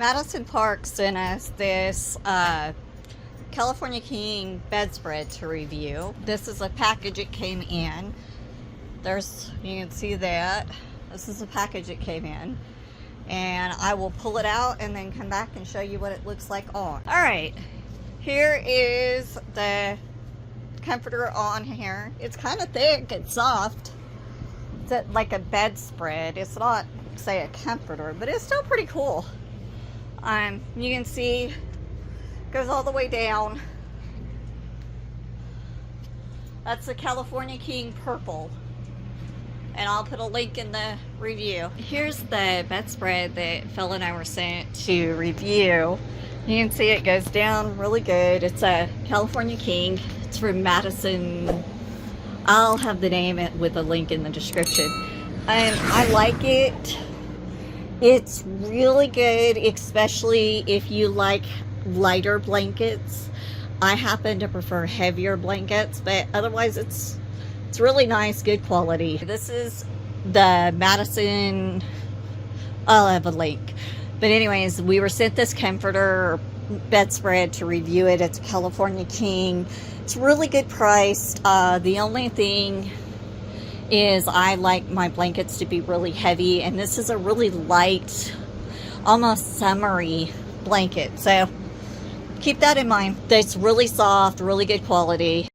Madison Parks sent us this California King bedspread to review. This is a package it came in. You can see that. This is the package it came in. And I will pull it out and then come back and show you what it looks like on. Alright, here is the comforter on here. It's kind of thick, it's soft. It's like a bedspread. It's not, say, a comforter, but it's still pretty cool. You can see it goes all the way down. That's the California King purple. And I'll put a link in the review. Here's the bedspread that Phil and I were sent to review. You can see it goes down really good. It's a California King. It's from Madison. I'll have the name with a link in the description. I like it. It's really good, especially if you like lighter blankets. I happen to prefer heavier blankets, but otherwise it's really nice, good quality. This is the Madison, I'll have a link. But anyways, we were sent this comforter bedspread to review it. It's a California King. It's really good priced. The only thing is I like my blankets to be really heavy, and this is a really light, almost summery blanket. So keep that in mind. It's really soft, really good quality.